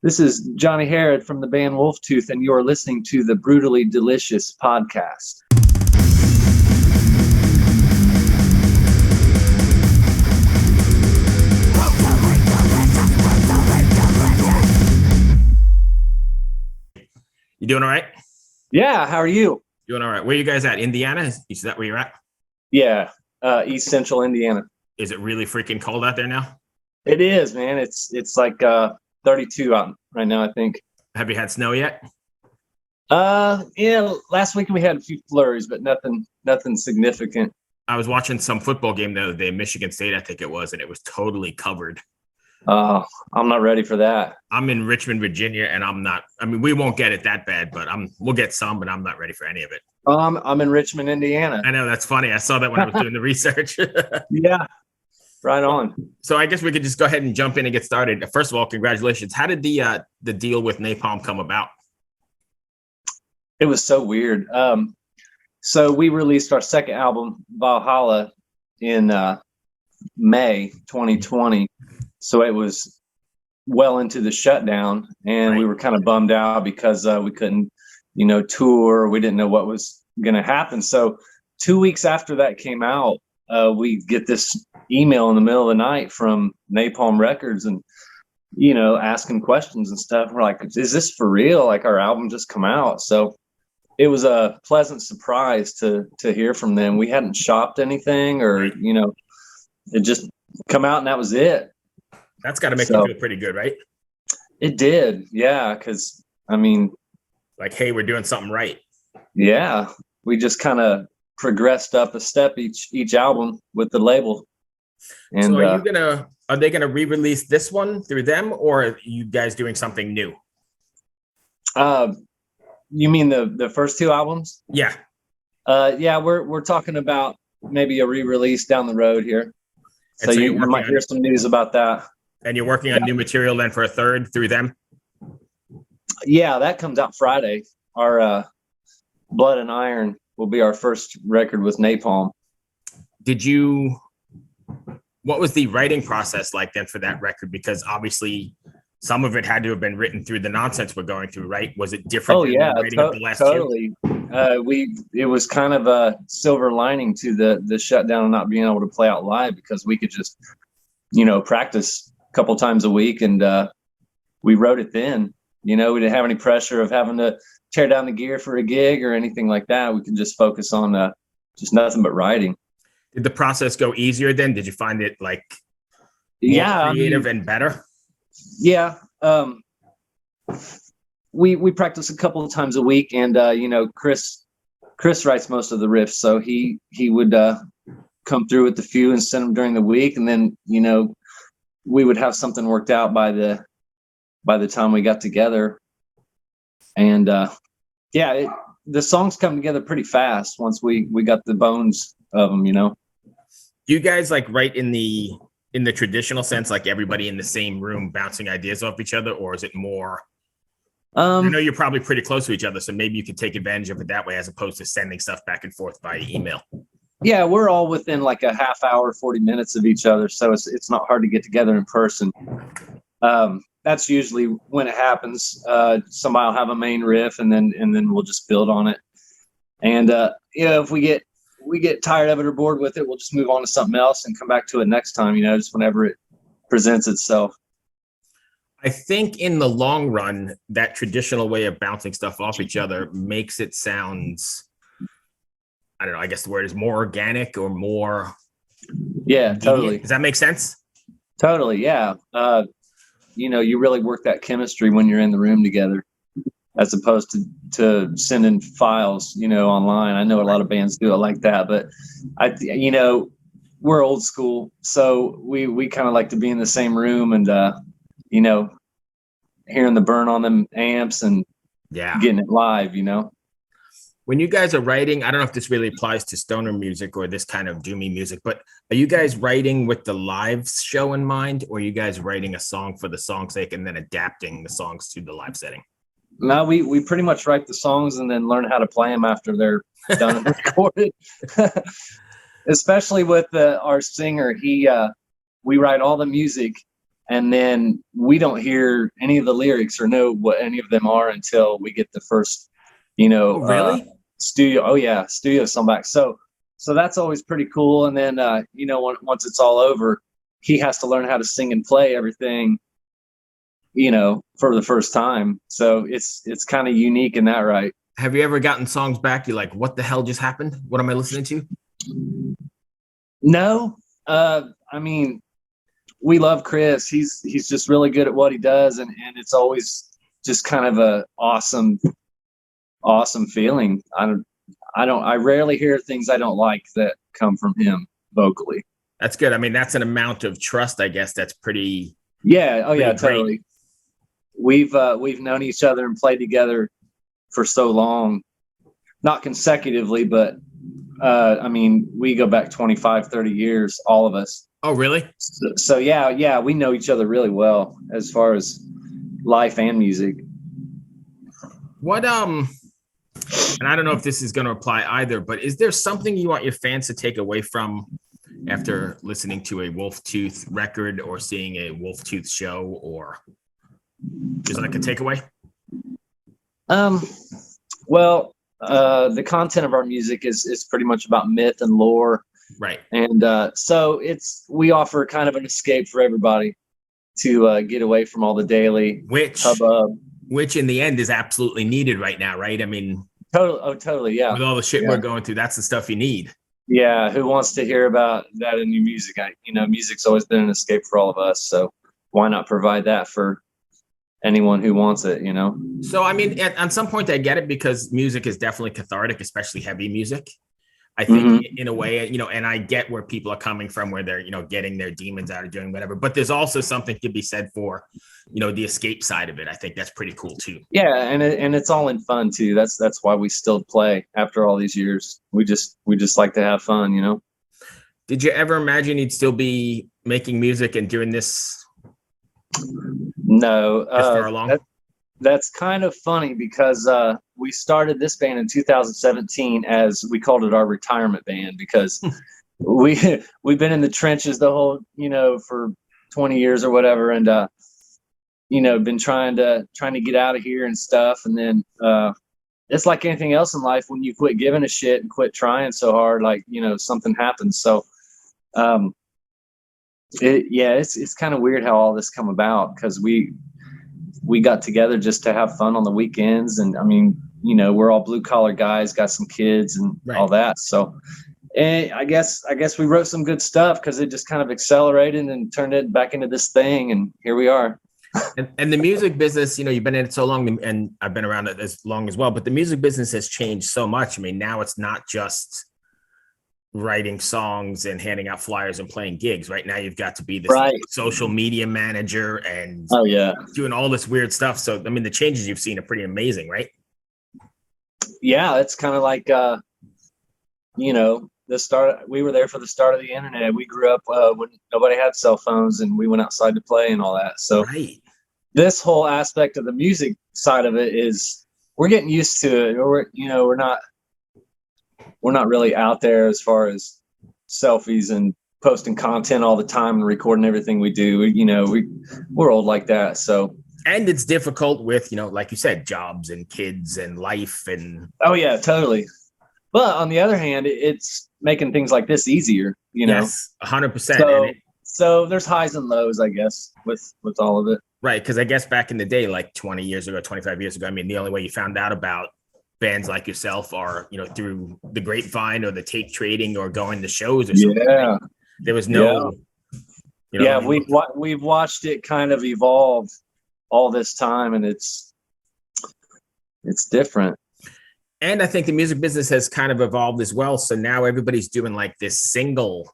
This is Johnny Harrod from the band Wolftooth, and you're listening to the Brutally Delicious podcast. You doing all right? Yeah, how are you? Doing all right. Where are you guys at? Indiana? Is that where you're at? Yeah, East Central Indiana. Is it really freaking cold out there now? It is, man. It's like 32 out right now, I think. Have you had snow yet? Yeah, last week we had a few flurries, but nothing significant. I was watching some football game the other day, Michigan State, I think it was, and it was totally covered. I'm not ready for that. I'm in Richmond, Virginia, and we won't get it that bad, but we'll get some, but I'm not ready for any of it. I'm in Richmond, Indiana. I know, that's funny. I saw that when I was doing the research. Yeah, right on. So I guess we could just go ahead and jump in and get started. First of all, congratulations. How did the deal with Napalm come about? It was so weird. So we released our second album, Valhalla, in May 2020. So it was well into the shutdown, and Right. We were kind of bummed out because we couldn't, tour. We didn't know what was going to happen. So 2 weeks after that came out, we get this email in the middle of the night from Napalm Records, and asking questions and stuff. We're like, "Is this for real? Like, our album just come out?" So it was a pleasant surprise to hear from them. We hadn't shopped anything, or Right. it just come out, and that was it. That's got to make you feel pretty good, right? It did, yeah. Because Like, hey, we're doing something right. yeah, we just kind of progressed up a step each album with the label. And So are they gonna re-release this one through them, or are you guys doing something new? You mean the first two albums? Yeah. Yeah, we're talking about maybe a re-release down the road here. So you might hear some news about that. And you're working on new material then for a third through them? Yeah, that comes out Friday. Our Blood and Iron will be our first record with Napalm. What was the writing process like then for that record? Because obviously some of it had to have been written through the nonsense we're going through, right? Was it different? Oh yeah, The last totally. It was kind of a silver lining to the shutdown and not being able to play out live, because we could just, practice a couple times a week, and we wrote it then. We didn't have any pressure of having to tear down the gear for a gig or anything like that. We could just focus on just nothing but writing. Did the process go easier then? Did you find it more creative and better? Yeah. We practice a couple of times a week, and Chris writes most of the riffs, so he would come through with the few and send them during the week, and then we would have something worked out by the time we got together. And the songs come together pretty fast once we got the bones of them. Do you guys write in the traditional sense, like everybody in the same room bouncing ideas off each other, or is it more? I know you're probably pretty close to each other, so maybe you could take advantage of it that way, as opposed to sending stuff back and forth via email. Yeah, we're all within like a half hour, 40 minutes of each other, so it's not hard to get together in person. That's usually when it happens. Somebody will have a main riff, and then we'll just build on it. And if we get tired of it or bored with it, we'll just move on to something else and come back to it next time. Just whenever it presents itself. I think in the long run, that traditional way of bouncing stuff off each other makes it sound, I don't know, I guess the word is more organic or more. Yeah, totally. Does that make sense? Totally, yeah. You really work that chemistry when you're in the room together, as opposed to sending files, online. I know a lot of bands do it like that, but we're old school, so we kind of like to be in the same room and hearing the burn on them amps and getting it live. When you guys are writing, I don't know if this really applies to stoner music or this kind of doomy music, but are you guys writing with the live show in mind, or are you guys writing a song for the song's sake and then adapting the songs to the live setting? No, we pretty much write the songs and then learn how to play them after they're done and recorded. Especially with our singer, we write all the music and then we don't hear any of the lyrics or know what any of them are until we get the first, Oh, really? studio song back. So that's always pretty cool. And then once it's all over, he has to learn how to sing and play everything, for the first time. So it's kind of unique in that, right? Have you ever gotten songs back you're like, what the hell just happened? What am I listening to? No. I mean, we love Chris. He's just really good at what he does, and it's always just kind of a awesome feeling. I rarely hear things I don't like that come from him vocally. That's good. I mean, that's an amount of trust, I guess, that's pretty. Yeah. Oh, yeah, pretty great. totally. We've known each other and played together for so long, not consecutively, but I mean, we go back 25, 30 years, all of us. Oh, really? So yeah, we know each other really well as far as life and music. What and I don't know if this is going to apply either, but is there something you want your fans to take away from after listening to a Wolftooth record or seeing a Wolftooth show, or is like a takeaway? Well, the content of our music is pretty much about myth and lore. Right. And so we offer kind of an escape for everybody to get away from all the daily hubbub. Which in the end is absolutely needed right now, right? I mean, totally, yeah. With all the shit we're going through, that's the stuff you need. Yeah, who wants to hear about that in your music? Music's always been an escape for all of us, so why not provide that for anyone who wants it, So, I mean, at some point I get it, because music is definitely cathartic, especially heavy music. I think in a way, and I get where people are coming from, where they're, getting their demons out of doing whatever, but there's also something to be said for, the escape side of it. I think that's pretty cool too. Yeah. And it's all in fun too. That's why we still play after all these years. We just like to have fun, Did you ever imagine you'd still be making music and doing this? No. This far along? That's kind of funny, because we started this band in 2017 as we called it our retirement band, because we've been in the trenches the whole, for 20 years or whatever. And, been trying to get out of here and stuff. And then it's like anything else in life. When you quit giving a shit and quit trying so hard, like, something happens. So it's kind of weird how all this come about, because we got together just to have fun on the weekends. And I mean, we're all blue collar guys, got some kids and all that. So I guess we wrote some good stuff, because it just kind of accelerated and turned it back into this thing. And here we are. And the music business, you've been in it so long, and I've been around it as long as well, but the music business has changed so much. I mean, now it's not just writing songs and handing out flyers and playing gigs. Right now, you've got to be this social media manager and doing all this weird stuff. So, I mean, the changes you've seen are pretty amazing, right? Yeah, it's kind of like, the start. We were there for the start of the internet. We grew up when nobody had cell phones, and we went outside to play and all that. So this whole aspect of the music side of it is, we're getting used to it. We're not really out there as far as selfies and posting content all the time and recording everything we do. We're old like that. So, and it's difficult with, like you said, jobs and kids and life and. Oh yeah, totally. But on the other hand, it's making things like this easier, Yes, 100%. So there's highs and lows, I guess, with all of it. Right. Because I guess back in the day, like 20 years ago, 25 years ago, I mean, the only way you found out about bands like yourself are, through the grapevine or the tape trading or going to shows or something. Yeah. Right? There was no. We've watched it kind of evolve all this time, and it's different. And I think the music business has kind of evolved as well. So now everybody's doing like this single,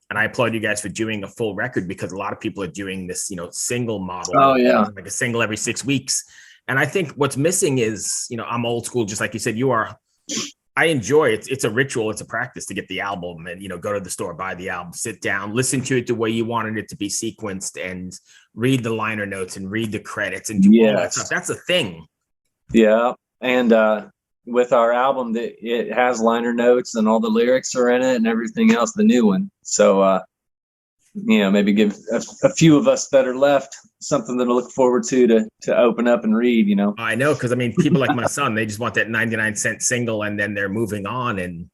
and I applaud you guys for doing a full record, because a lot of people are doing this, single model. Oh yeah. Like a single every 6 weeks. And I think what's missing is, I'm old school, just like you said, you are. I enjoy it. It's a ritual. It's a practice to get the album and, go to the store, buy the album, sit down, listen to it the way you wanted it to be sequenced, and read the liner notes and read the credits and do all that stuff. That's a thing. Yeah. And with our album, it has liner notes and all the lyrics are in it and everything else, the new one. So maybe give a few of us that are left something to look forward to open up and read, I know, because I mean, people like my son, they just want that 99-cent single and then they're moving on. And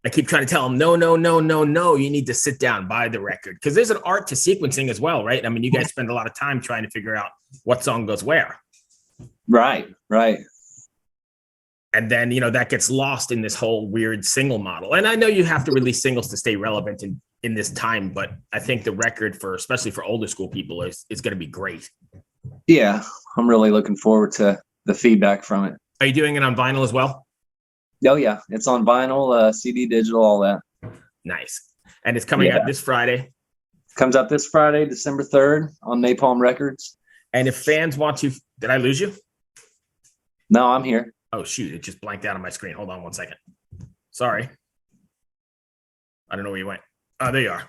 I keep trying to tell them, no, you need to sit down, buy the record. Because there's an art to sequencing as well, right? I mean, you guys spend a lot of time trying to figure out what song goes where. Right. And then, that gets lost in this whole weird single model. And I know you have to release singles to stay relevant in this time, but I think the record especially for older school people is going to be great. Yeah. I'm really looking forward to the feedback from it. Are you doing it on vinyl as well? Oh yeah. It's on vinyl, CD, digital, all that. Nice. And it's coming out this Friday. Comes out this Friday, December 3rd on Napalm Records. And if fans want to, did I lose you? No, I'm here. Oh, shoot. It just blanked out on my screen. Hold on one second. Sorry. I don't know where you went. Oh, there you are.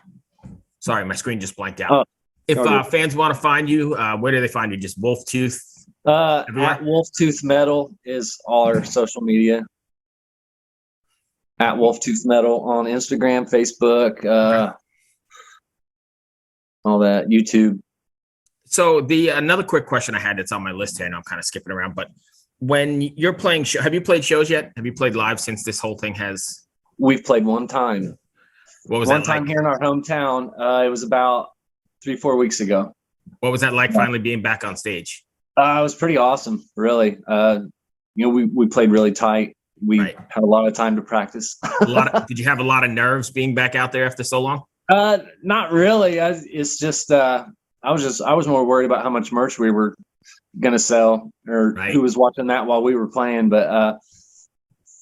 Sorry, my screen just blanked out. If fans want to find you, where do they find you? Just Wolftooth? At Wolftooth Metal is all our social media. At Wolftooth Metal on Instagram, Facebook, all that, YouTube. So another quick question I had that's on my list here, and I'm kind of skipping around, but when you're playing, have you played shows yet? Have you played live since this whole thing has? We've played one time. What was one that time like? Here in our hometown? It was about 3-4 weeks ago. What was that like finally being back on stage? It was pretty awesome, really. We played really tight. We had a lot of time to practice. Did you have a lot of nerves being back out there after so long? Not really. It's just I was more worried about how much merch we were gonna sell or who was watching that while we were playing. But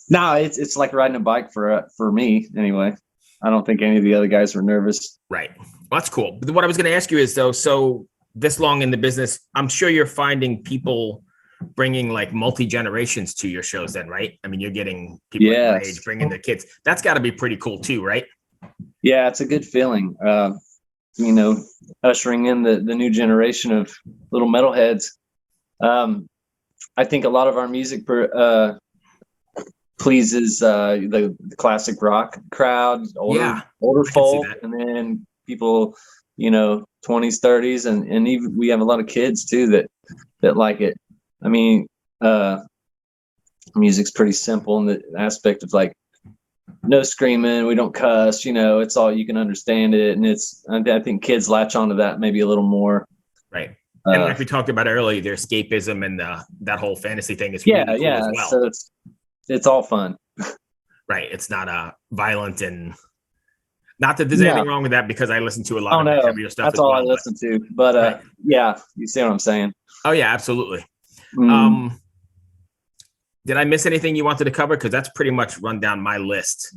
no, it's like riding a bike for me anyway. I don't think any of the other guys were nervous. Right. Well, that's cool. But what I was going to ask you is though, so this long in the business, I'm sure you're finding people bringing like multi-generations to your shows then, right? I mean, you're getting people your age bringing their kids. That's got to be pretty cool too, right? Yeah, it's a good feeling. Ushering in the new generation of little metalheads. I think a lot of our music pleases the classic rock crowd, older folk, and then people, 20s, 30s, and even we have a lot of kids too that like it. I mean, music's pretty simple in the aspect of like no screaming, we don't cuss, it's all, you can understand it, and I think kids latch onto that maybe a little more. Right. And like we talked about earlier, their escapism and that whole fantasy thing is really cool as well. So it's all fun. Right. It's not violent, and not that there's anything wrong with that, because I listen to a lot of heavier stuff. That's all I listen to. But yeah, you see what I'm saying? Oh yeah, absolutely. Did I miss anything you wanted to cover? Because that's pretty much run down my list.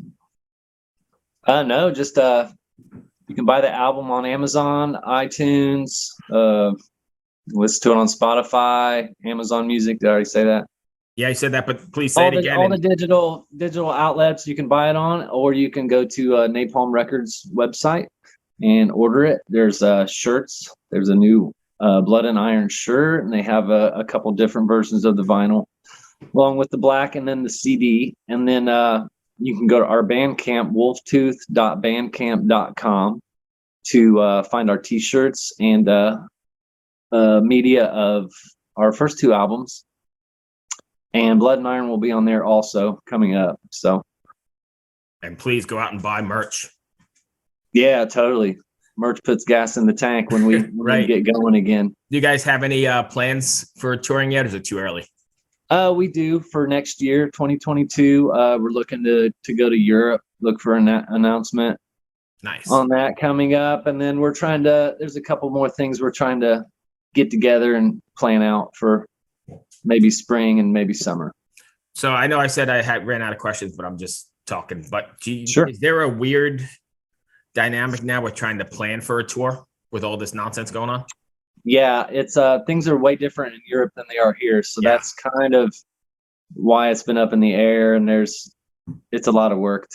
No, just you can buy the album on Amazon, iTunes, listen to it on Spotify, Amazon Music. Did I already say that? Yeah, you said that, but please say it again. All the digital outlets you can buy it on, or you can go to Napalm Records website and order it. There's shirts. There's a new Blood and Iron shirt, and they have a couple different versions of the vinyl, along with the black and then the CD. And then you can go to our Bandcamp, wolftooth.bandcamp.com, to find our T-shirts and media of our first two albums. And Blood and Iron will be on there also coming up. So, and please go out and buy merch. Yeah, totally. Merch puts gas in the tank when we get going again. Do you guys have any plans for touring yet, or is it too early? We do for next year, 2022. We're looking to go to Europe, look for an announcement. Nice. On that coming up. And then there's a couple more things we're trying to get together and plan out for maybe spring and maybe summer. So I know I said I ran out of questions, but I'm just talking. But Sure. Is there a weird dynamic now with trying to plan for a tour with all this nonsense going on? Yeah, it's things are way different in Europe than they are here. So that's kind of why it's been up in the air, and it's a lot of work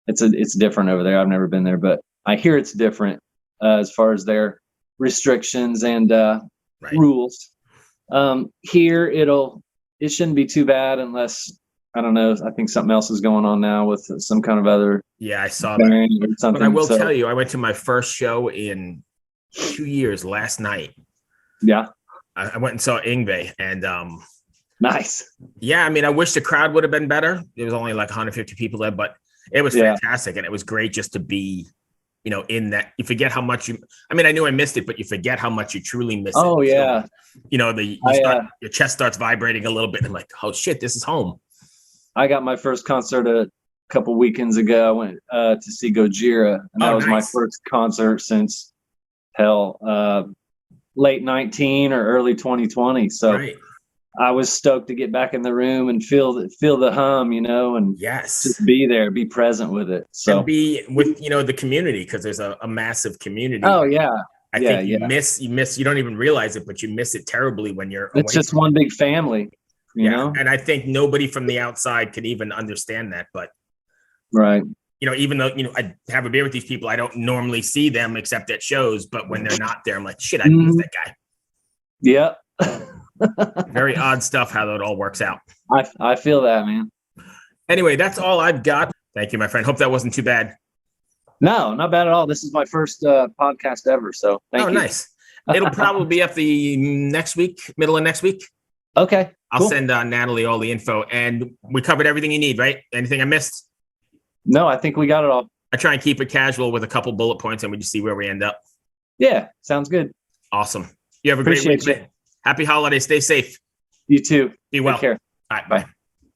it's different over there. I've never been there, but I hear it's different as far as their restrictions and rules. Here it shouldn't be too bad unless I don't know. I think something else is going on now with some kind of other. Yeah, I saw that. Or something. But I will tell you, I went to my first show in 2 years last night. Yeah. I went and saw Ingve, and nice. Yeah, I mean, I wish the crowd would have been better. There was only like 150 people there, but it was fantastic, and it was great just to be, you know, in that. You forget how much I mean, I knew I missed it, but you forget how much you truly miss it. Oh yeah. So, you know, your chest starts vibrating a little bit. And I'm like, oh shit, this is home. I got my first concert a couple weekends ago. I went to see Gojira, and that was my first concert since late 19 or early 2020. So I was stoked to get back in the room and feel the hum, you know, and just be there, be present with it. So and be with, you know, the community, because there's a massive community. Oh yeah. I think you miss, you don't even realize it, but you miss it terribly when you're It's just one big family, you know? And I think nobody from the outside can even understand that. But you know, even though, you know, I have a beer with these people, I don't normally see them except at shows, but when they're not there, I'm like, shit, I miss that guy. Yeah. Very odd stuff how that all works out. I feel that, man. Anyway, that's all I've got. Thank you, my friend. Hope that wasn't too bad. No, not bad at all. This is my first podcast ever, so thank you. Nice. It'll probably be up the next week, middle of next week. Okay. I'll send Natalie all the info, and we covered everything you need, right? Anything I missed? No, I think we got it all. I try and keep it casual with a couple bullet points, and we just see where we end up. Yeah, sounds good. Awesome. You have a great week. Happy holidays. Stay safe. You too. Be well. Take care. All right. Bye.